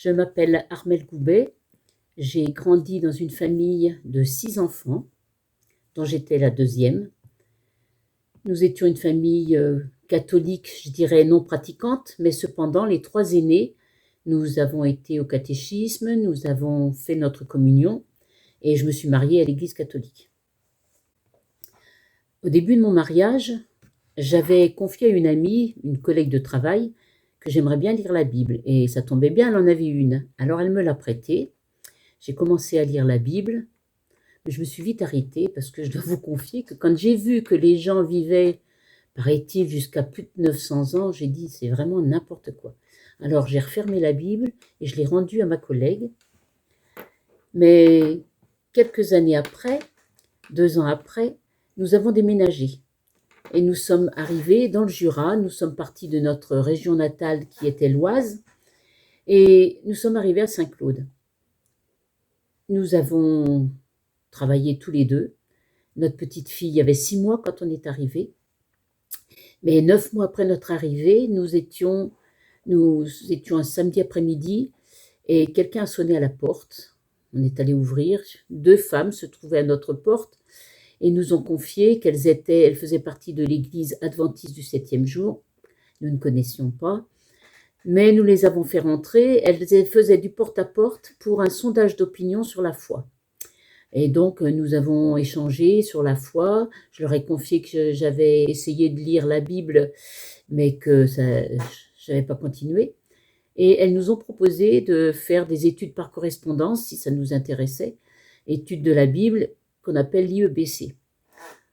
Je m'appelle Armelle Goubet. J'ai grandi dans une famille de 6 enfants, dont j'étais la deuxième. Nous étions une famille catholique, je dirais non pratiquante, mais cependant, les 3 aînés, nous avons été au catéchisme, nous avons fait notre communion et je me suis mariée à l'église catholique. Au début de mon mariage, j'avais confié à une amie, une collègue de travail, que j'aimerais bien lire la Bible. Et ça tombait bien, elle en avait une. Alors elle me l'a prêtée. J'ai commencé à lire la Bible. Mais je me suis vite arrêtée parce que je dois vous confier que quand j'ai vu que les gens vivaient, paraît-il, jusqu'à plus de 900 ans, j'ai dit c'est vraiment n'importe quoi. Alors j'ai refermé la Bible et je l'ai rendue à ma collègue. Mais quelques années après, 2 ans après, nous avons déménagé. Et nous sommes arrivés dans le Jura, nous sommes partis de notre région natale qui était l'Oise, et nous sommes arrivés à Saint-Claude. Nous avons travaillé tous les deux. Notre petite fille avait 6 mois quand on est arrivé. Mais 9 mois après notre arrivée, nous étions un samedi après-midi et quelqu'un a sonné à la porte. On est allé ouvrir. 2 femmes se trouvaient à notre porte et nous ont confié elles faisaient partie de l'église adventiste du 7e jour. Nous ne connaissions pas, mais nous les avons fait rentrer. Elles faisaient du porte-à-porte pour un sondage d'opinion sur la foi. Et donc, nous avons échangé sur la foi. Je leur ai confié que j'avais essayé de lire la Bible, mais que je n'avais pas continué. Et elles nous ont proposé de faire des études par correspondance, si ça nous intéressait, études de la Bible, qu'on appelle l'IEBC.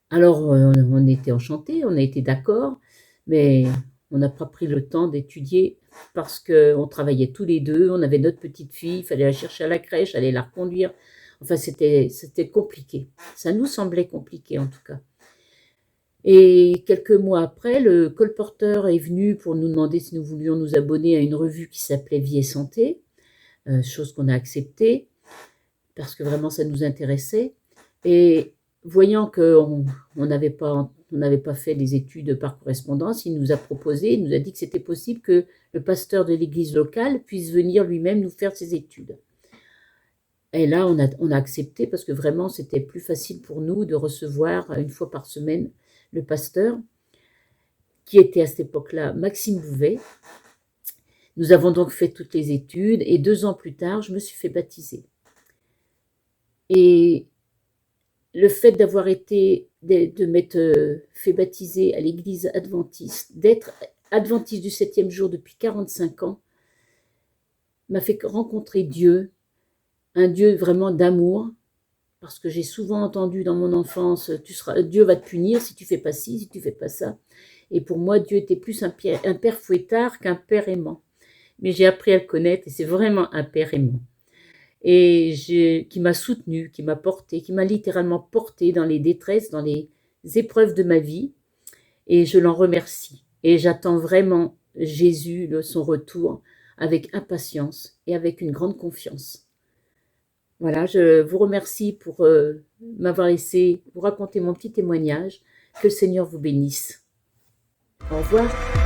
Alors, on était enchantés, on a été d'accord, mais on n'a pas pris le temps d'étudier parce qu'on travaillait tous les deux, on avait notre petite fille, il fallait la chercher à la crèche, aller la reconduire. Enfin, c'était compliqué. Ça nous semblait compliqué, en tout cas. Et quelques mois après, le colporteur est venu pour nous demander si nous voulions nous abonner à une revue qui s'appelait Vie et Santé, chose qu'on a acceptée, parce que vraiment ça nous intéressait. Et voyant qu'on n'avait pas fait des études par correspondance, il nous a proposé, il nous a dit que c'était possible que le pasteur de l'église locale puisse venir lui-même nous faire ses études. Et là, on a accepté parce que vraiment, c'était plus facile pour nous de recevoir 1 fois par semaine le pasteur, qui était à cette époque-là Maxime Bouvet. Nous avons donc fait toutes les études et 2 ans plus tard, je me suis fait baptiser. Et le fait d'avoir de m'être fait baptiser à l'église adventiste, d'être adventiste du 7e jour depuis 45 ans, m'a fait rencontrer Dieu, un Dieu vraiment d'amour, parce que j'ai souvent entendu dans mon enfance, Dieu va te punir si tu fais pas ci, si tu fais pas ça. Et pour moi, Dieu était plus un père fouettard qu'un père aimant. Mais j'ai appris à le connaître et c'est vraiment un père aimant. Et qui m'a soutenue, qui m'a portée, qui m'a littéralement portée dans les détresses, dans les épreuves de ma vie. Et je l'en remercie. Et j'attends vraiment Jésus, son retour, avec impatience et avec une grande confiance. Voilà, je vous remercie pour m'avoir laissé vous raconter mon petit témoignage. Que le Seigneur vous bénisse. Au revoir.